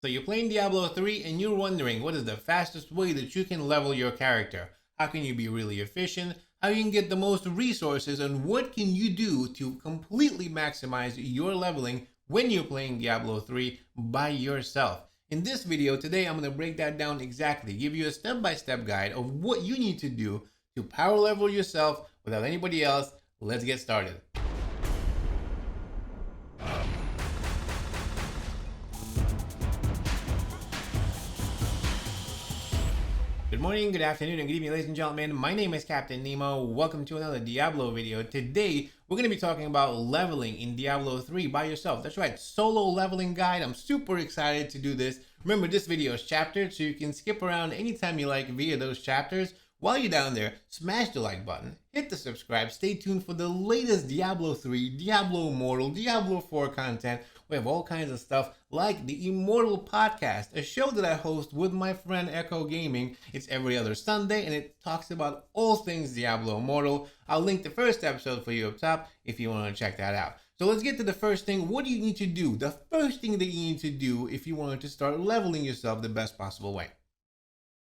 So you're playing Diablo 3 and you're wondering what is the fastest way that you can level your character? How can you be really efficient? How you can get the most resources, and what can you do to completely maximize your leveling when you're playing Diablo 3 by yourself? In this video today, I'm going to break that down exactly, give you a step-by-step guide of what you need to do to power level yourself without anybody else. Let's get started. Good morning, good afternoon, and good evening, ladies and gentlemen. My name is Captain Nemo. Welcome to another Diablo video. Today, we're going to be talking about leveling in Diablo 3 by yourself. That's right, solo leveling guide. I'm super excited to do this. Remember, this video is chaptered, so you can skip around anytime you like via those chapters. While you're down there, smash the like button, hit the subscribe, stay tuned for the latest Diablo 3, Diablo Immortal, Diablo 4 content. We have all kinds of stuff like the Immortal Podcast, a show that I host with my friend Echo Gaming. It's every other Sunday, and it talks about all things Diablo Immortal. I'll link the first episode for you up top if you want to check that out. So let's get to the first thing. What do you need to do? The first thing that you need to do if you want to start leveling yourself the best possible way.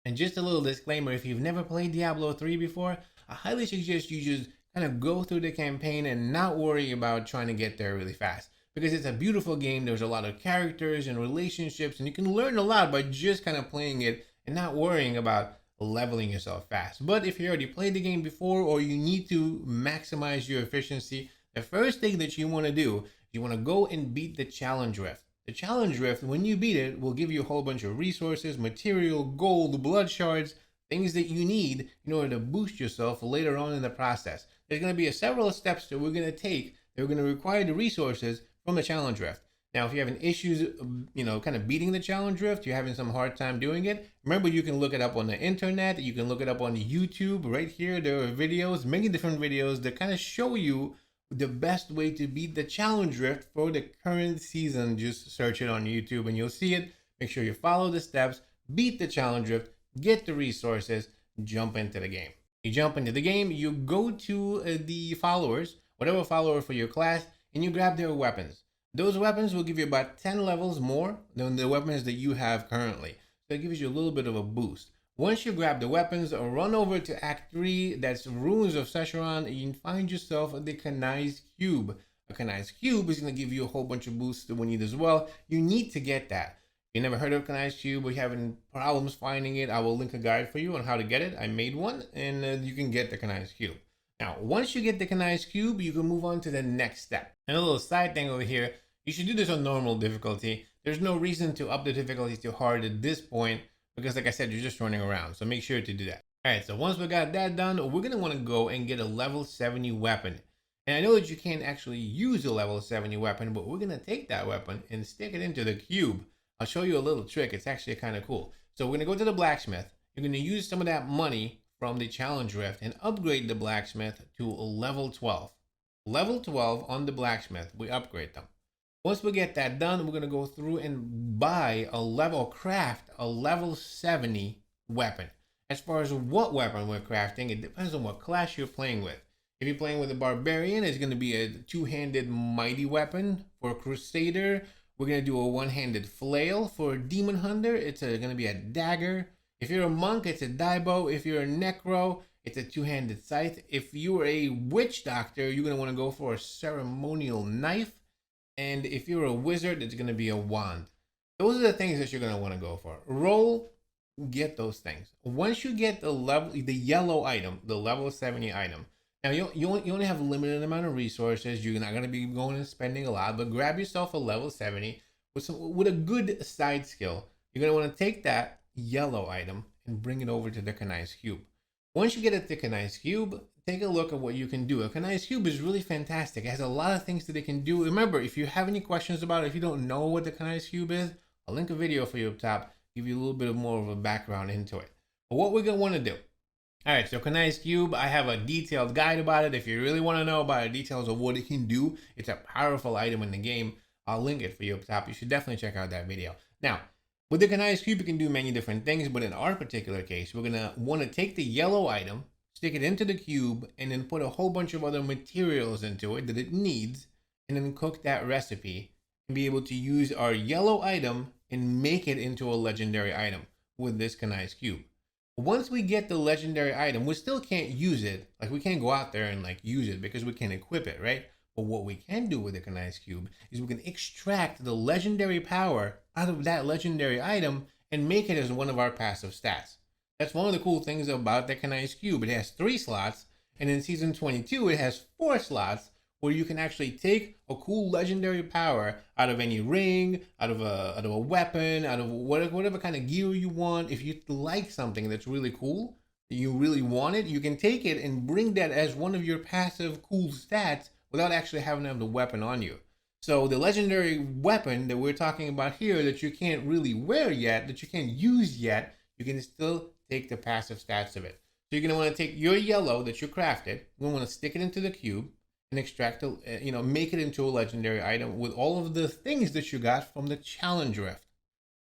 And just a little disclaimer, if you've never played Diablo 3 before, I highly suggest you just kind of go through the campaign and not worry about trying to get there really fast. Because it's a beautiful game, there's a lot of characters and relationships, and you can learn a lot by just kind of playing it and not worrying about leveling yourself fast. But if you already played the game before, or you need to maximize your efficiency, the first thing that you want to do, you want to go and beat the Challenge Rift. The Challenge Rift, when you beat it, will give you a whole bunch of resources, material, gold, blood shards, things that you need in order to boost yourself later on in the process. There's going to be several steps that we're going to take that are going to require the resources from the Challenge Rift. Now, if you're having issues, kind of beating the Challenge Rift, you're having some hard time doing it, remember you can look it up on the internet, you can look it up on YouTube. Right here, there are videos, many different videos that kind of show you the best way to beat the Challenge Rift for the current season. Just search it on YouTube and you'll see it. Make sure you follow the steps, beat the Challenge Rift, get the resources, jump into the game. You jump into the game, you go to the followers, whatever follower for your class, and you grab their weapons. Those weapons will give you about 10 levels more than the weapons that you have currently. So it gives you a little bit of a boost. Once you grab the weapons, run over to Act 3, that's Ruins of Sescheron, and you can find yourself the Kanai's Cube. A Kanai's Cube is going to give you a whole bunch of boosts that we need as well. You need to get that. If you never heard of Kanai's Cube, or you're having problems finding it, I will link a guide for you on how to get it. I made one, and you can get the Kanai's Cube. Now, once you get the Kanai's Cube, you can move on to the next step. And a little side thing over here, you should do this on normal difficulty. There's no reason to up the difficulty to hard at this point, because like I said, you're just running around, so make sure to do that. Alright, so once we got that done, we're going to want to go and get a level 70 weapon. And I know that you can't actually use a level 70 weapon, but we're going to take that weapon and stick it into the cube. I'll show you a little trick, it's actually kind of cool. So we're going to go to the blacksmith, you're going to use some of that money from the Challenge Rift and upgrade the blacksmith to level 12. Level 12 on the blacksmith, we upgrade them. Once we get that done, we're going to go through and buy craft a level 70 weapon. As far as what weapon we're crafting, it depends on what class you're playing with. If you're playing with a barbarian, it's going to be a two-handed mighty weapon. For a crusader, we're going to do a one-handed flail. For a demon hunter, it's going to be a dagger. If you're a monk, it's a daibo. If you're a necro, it's a two-handed scythe. If you're a witch doctor, you're going to want to go for a ceremonial knife. And if you're a wizard, it's going to be a wand. Those are the things that you're going to want to go for. Roll, get those things. Once you get the yellow item, the level 70 item. Now, you only have a limited amount of resources. You're not going to be going and spending a lot, but grab yourself a level 70 with a good side skill. You're going to want to take that yellow item and bring it over to the Kanai's Cube. Once you get it to Kanai's Cube, take a look at what you can do. A Kanai's Cube is really fantastic. It has a lot of things that it can do. Remember, if you have any questions about it, if you don't know what the Kanai's Cube is, I'll link a video for you up top, give you a little bit more of a background into it. But what we're going to want to do. Alright, so Kanai's Cube, I have a detailed guide about it. If you really want to know about the details of what it can do, it's a powerful item in the game. I'll link it for you up top. You should definitely check out that video. Now, with the Kanai's Cube, you can do many different things, but in our particular case, we're going to want to take the yellow item, stick it into the cube, and then put a whole bunch of other materials into it that it needs, and then cook that recipe and be able to use our yellow item and make it into a legendary item with this Kanai's cube. Once we get the legendary item, we still can't use it. Like, we can't go out there and like use it because we can't equip it, right? But what we can do with the Kanai's cube is we can extract the legendary power out of that legendary item and make it as one of our passive stats. That's one of the cool things about the Kanai's cube. It has 3 slots, and in season 22 it has 4 slots where you can actually take a cool legendary power out of any ring, out of a weapon, out of whatever kind of gear you want. If you like something that's really cool, you really want it, you can take it and bring that as one of your passive cool stats without actually having to have the weapon on you. So the legendary weapon that we're talking about here that you can't really wear yet, that you can't use yet, you can still take the passive stats of it. So you're going to want to take your yellow that you crafted, you're going to want to stick it into the cube, and extract, make it into a legendary item with all of the things that you got from the challenge rift.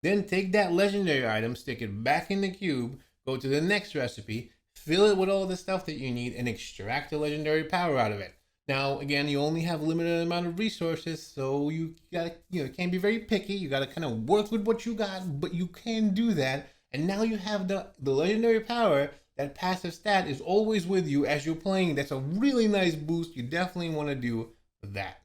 Then take that legendary item, stick it back in the cube, go to the next recipe, fill it with all the stuff that you need, and extract the legendary power out of it. Now, again, you only have a limited amount of resources, so you gotta, can't be very picky. You gotta kind of work with what you got, but you can do that. And now you have the legendary power. That passive stat is always with you as you're playing. That's a really nice boost. You definitely want to do that.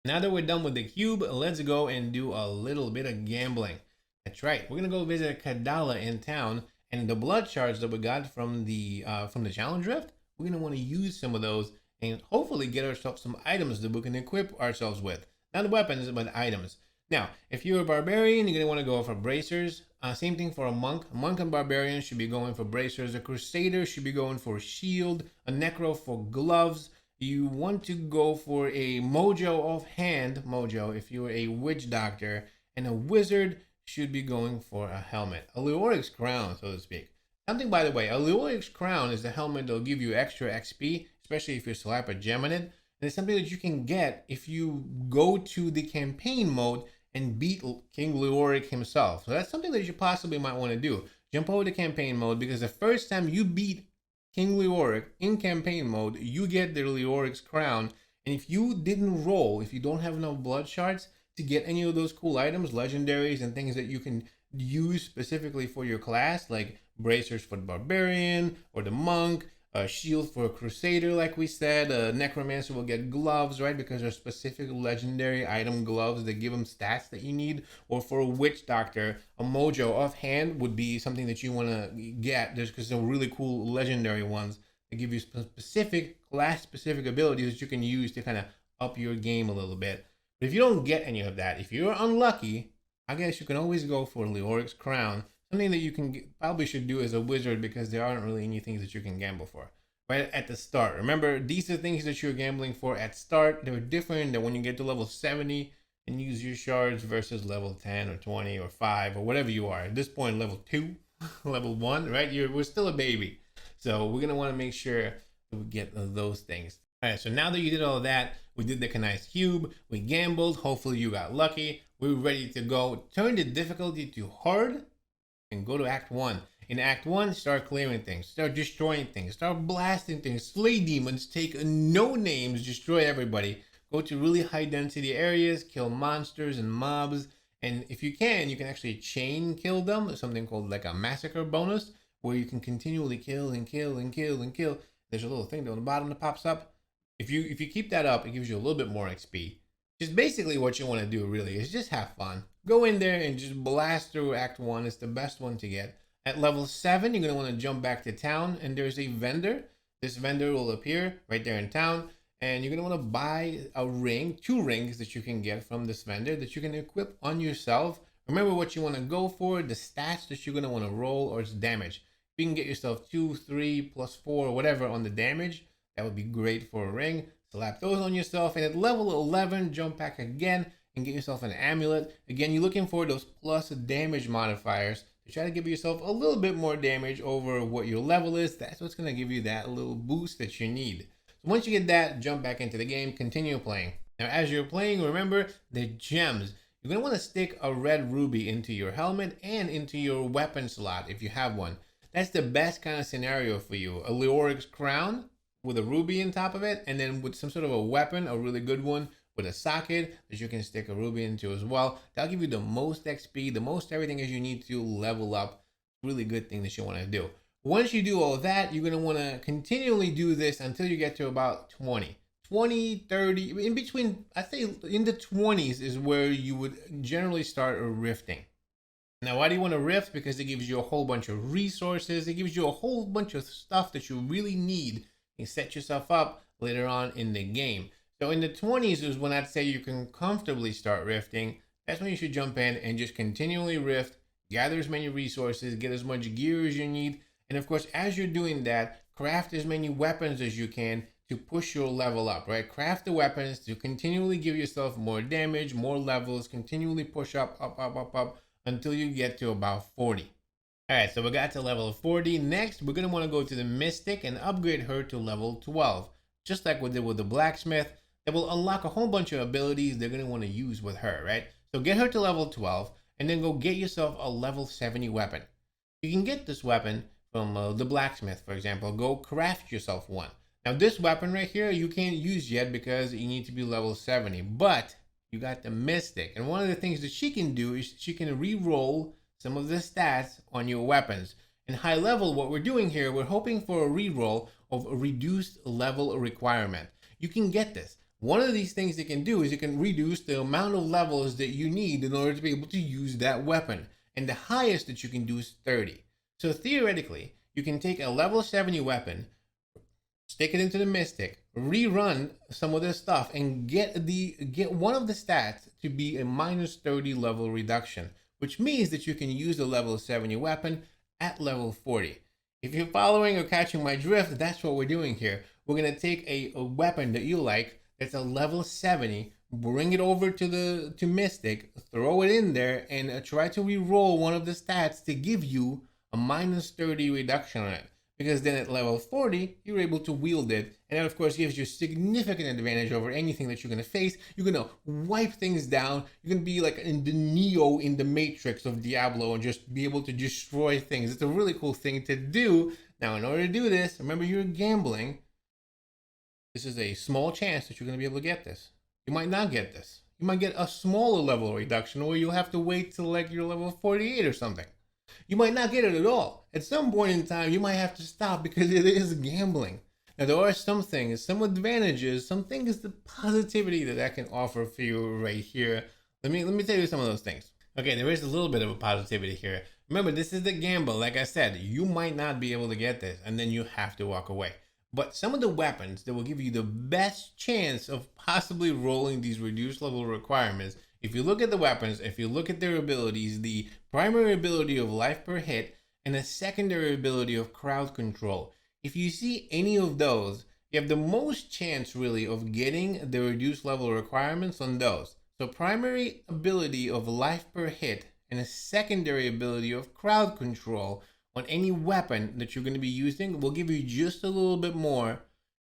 Now that we're done with the cube, let's go and do a little bit of gambling. That's right. We're going to go visit Kadala in town, and the blood shards that we got from the challenge rift, we're going to want to use some of those and hopefully get ourselves some items that we can equip ourselves with. Not weapons, but items. Now, if you're a barbarian, you're going to want to go for bracers. Same thing for a monk. A monk and barbarian should be going for bracers. A crusader should be going for a shield. A necro for gloves. You want to go for a mojo offhand, mojo, if you're a witch doctor. And a wizard should be going for a helmet. A Leoric's crown, so to speak. Something, by the way, a Leoric's crown is the helmet that'll give you extra XP, especially if you slap a gem in it. And it's something that you can get if you go to the campaign mode and beat King Leoric himself. So that's something that you possibly might want to do. Jump over to campaign mode, because the first time you beat King Leoric in campaign mode, you get the Leoric's crown. And if you didn't roll, if you don't have enough blood shards to get any of those cool items, legendaries and things that you can use specifically for your class, like bracers for the barbarian or the monk, a shield for a crusader, like we said, a necromancer will get gloves, right? Because they're specific legendary item gloves that give them stats that you need. Or for a witch doctor, a mojo offhand would be something that you want to get. There's because some really cool legendary ones that give you specific class specific abilities that you can use to kind of up your game a little bit. But if you don't get any of that, if you're unlucky, I guess you can always go for Leoric's crown. Something that you can probably should do as a wizard, because there aren't really any things that you can gamble for right at the start. Remember, these are things that you're gambling for at start. They're different than when you get to level 70 and use your shards versus level 10 or 20 or 5 or whatever you are. At this point, level 2, level 1, right? We're still a baby. So we're going to want to make sure that we get those things. All right, so now that you did all that, we did the Kanai's cube, we gambled, hopefully you got lucky, we're ready to go. Turn the difficulty to hard and go to Act 1. In Act 1, start clearing things, start destroying things, start blasting things, slay demons, take no names, destroy everybody. Go to really high density areas, kill monsters and mobs, and if you can actually chain kill them, something called like a massacre bonus, where you can continually kill and kill and kill and kill. There's a little thing down the bottom that pops up. If you keep that up, it gives you a little bit more XP. Just basically what you want to do really is just have fun. Go in there and just blast through Act 1. It's the best one to get. At level 7, you're going to want to jump back to town, and there's a vendor. This vendor will appear right there in town, and you're going to want to buy a ring, 2 rings that you can get from this vendor that you can equip on yourself. Remember what you want to go for, the stats that you're going to want to roll, or its damage. If you can get yourself 2, 3, plus 4, whatever on the damage, that would be great for a ring. Slap those on yourself, and at level 11, jump back again and get yourself an amulet. Again, you're looking for those plus damage modifiers to try to give yourself a little bit more damage over what your level is. That's what's going to give you that little boost that you need. So once you get that, jump back into the game, continue playing. Now, as you're playing, remember the gems. You're going to want to stick a red ruby into your helmet and into your weapon slot if you have one. That's the best kind of scenario for you. A Leoric's crown with a ruby on top of it, and then with some sort of a weapon, a really good one, with a socket that you can stick a ruby into as well. That'll give you the most XP, the most everything as you need to level up. Really good thing that you want to do. Once you do all that, you're going to want to continually do this until you get to about 20, 30, in between. I say in the 20s is where you would generally start rifting. Now, why do you want to rift? Because it gives you a whole bunch of resources. It gives you a whole bunch of stuff that you really need and set yourself up later on in the game. So in the 20s is when I'd say you can comfortably start rifting. That's when you should jump in and just continually rift, gather as many resources, get as much gear as you need. And of course, as you're doing that, craft as many weapons as you can to push your level up, right? Craft the weapons to continually give yourself more damage, more levels, continually push up, up, until you get to about 40. All right, so we got to level 40. Next, we're going to want to go to the Mystic and upgrade her to level 12. Just like we did with the Blacksmith, that will unlock a whole bunch of abilities they're going to want to use with her, right? So get her to level 12 and then go get yourself a level 70 weapon. You can get this weapon from the Blacksmith, for example. Go craft yourself one. Now, this weapon right here, you can't use yet because you need to be level 70, but you got the Mystic. And one of the things that she can do is she can re-roll some of the stats on your weapons. In high level, what we're doing here, we're hoping for a re-roll of a reduced level requirement. You can get this. One of these things it can do is it can reduce the amount of levels that you need in order to be able to use that weapon. And the highest that you can do is 30. So theoretically, you can take a level 70 weapon, stick it into the Mystic, rerun some of this stuff, and get one of the stats to be a minus 30 level reduction, which means that you can use the level 70 weapon at level 40. If you're following or catching my drift, that's what we're doing here. We're going to take a weapon that you like that's a level 70, bring it over to Mystic, throw it in there, and try to re-roll one of the stats to give you a minus 30 reduction on it. Because then at level 40, you're able to wield it. And that, of course, gives you significant advantage over anything that you're going to face. You're going to wipe things down. You're going to be like in the Neo in the Matrix of Diablo and just be able to destroy things. It's a really cool thing to do. Now, in order to do this, remember, you're gambling. This is a small chance that you're going to be able to get this. You might not get this. You might get a smaller level reduction, or you'll have to wait till like you're level 48 or something. You might not get it at all. At some point in time, you might have to stop because it is gambling. Now, there are some things, some advantages, some things, the positivity that can offer for you right here. Let me tell you some of those things. Okay, there is a little bit of a positivity here. Remember, this is the gamble. Like I said, you might not be able to get this, and then you have to walk away. But some of the weapons that will give you the best chance of possibly rolling these reduced level requirements, if you look at the weapons, if you look at their abilities, the primary ability of life per hit and a secondary ability of crowd control, if you see any of those, you have the most chance really of getting the reduced level requirements on those. So primary ability of life per hit and a secondary ability of crowd control on any weapon that you're going to be using will give you just a little bit more,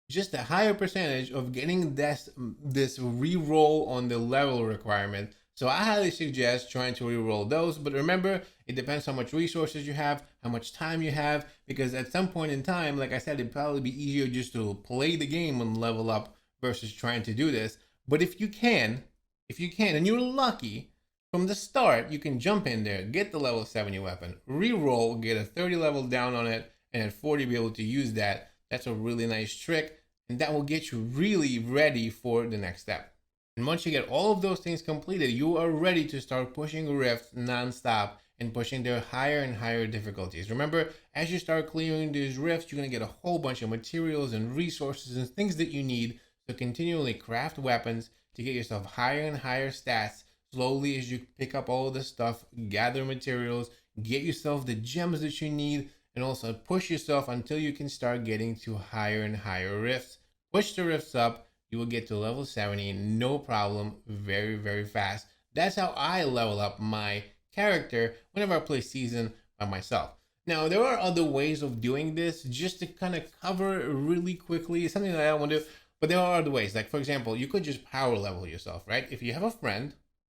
just a higher percentage of getting this re-roll on the level requirement. So I highly suggest trying to re-roll those, but remember, it depends how much resources you have, how much time you have, because at some point in time, like I said, it'd probably be easier just to play the game and level up versus trying to do this. But if you can, and you're lucky, from the start, you can jump in there, get the level 70 weapon, re-roll, get a 30 level down on it, and at 40 be able to use that. That's a really nice trick, and that will get you really ready for the next step. And once you get all of those things completed, you are ready to start pushing rifts non-stop and pushing their higher and higher difficulties. Remember, as you start clearing these rifts, you're going to get a whole bunch of materials and resources and things that you need to continually craft weapons to get yourself higher and higher stats. Slowly, as you pick up all of this stuff, gather materials, get yourself the gems that you need, and also push yourself until you can start getting to higher and higher rifts. Push the rifts up, you will get to level 70, no problem, very, very fast. That's how I level up my character whenever I play Season by myself. Now, there are other ways of doing this, just to kind of cover really quickly, something that I don't want to do, but there are other ways. Like, for example, you could just power level yourself, right? If you have a friend,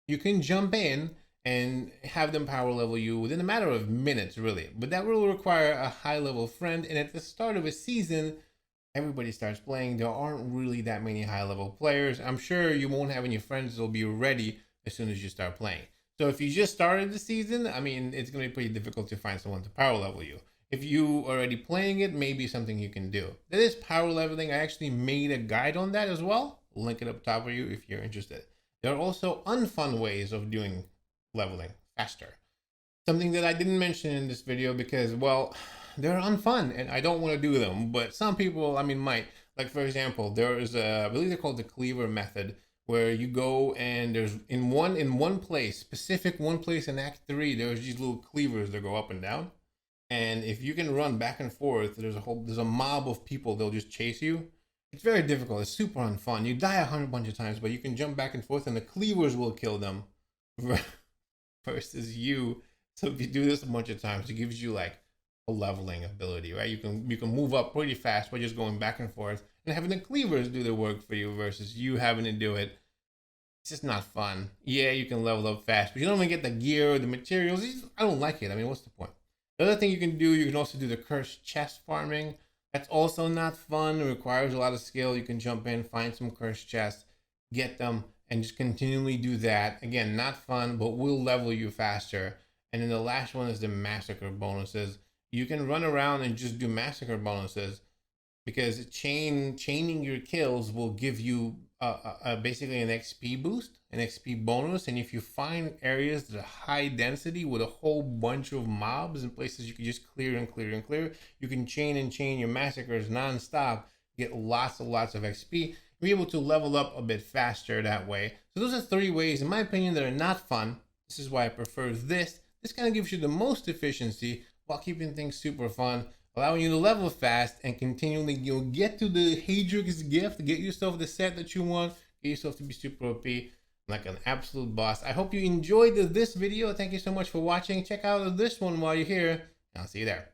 you can jump in and have them power level you within a matter of minutes, really. But that will require a high level friend. And at the start of a season, everybody starts playing, there aren't really that many high level players. I'm sure you won't have any friends that'll be ready as soon as you start playing. So if you just started the season, I mean, it's going to be pretty difficult to find someone to power level you. If you are already playing it, maybe something you can do. That is power leveling. I actually made a guide on that as well. Link it up top for you if you're interested. There are also unfun ways of doing leveling faster. Something that I didn't mention in this video because, well, they're unfun and I don't want to do them. But some people, I mean, might. Like, for example, there is I believe they're called the cleaver method, where you go and there's in one place, specific one place in Act 3, there's these little cleavers that go up and down. And if you can run back and forth, there's a mob of people, they'll just chase you. It's very difficult. It's super unfun. You die a bunch of times, but you can jump back and forth and the cleavers will kill them versus you. So if you do this a bunch of times, it gives you like a leveling ability, right? You can move up pretty fast by just going back and forth and having the cleavers do the work for you versus you having to do it. It's just not fun. Yeah, you can level up fast, but you don't even get the gear or the materials. I don't like it. I mean, what's the point? The other thing you can do, you can also do the cursed chest farming. That's also not fun. It requires a lot of skill. You can jump in, find some cursed chests, get them, and just continually do that. Again, not fun, but will level you faster. And then the last one is the massacre bonuses. You can run around and just do massacre bonuses because chaining your kills will give you basically an XP boost, an XP bonus. And if you find areas that are high density with a whole bunch of mobs and places you can just clear and clear and clear, you can chain your massacres non-stop, get lots of XP, be able to level up a bit faster that way. So those are 3 ways, in my opinion, that are not fun. This is why I prefer this. This kind of gives you the most efficiency while keeping things super fun, allowing you to level fast and continually, you'll get to the Hadrix gift, get yourself the set that you want, get yourself to be super OP, like an absolute boss. I hope you enjoyed this video. Thank you so much for watching. Check out this one while you're here, and I'll see you there.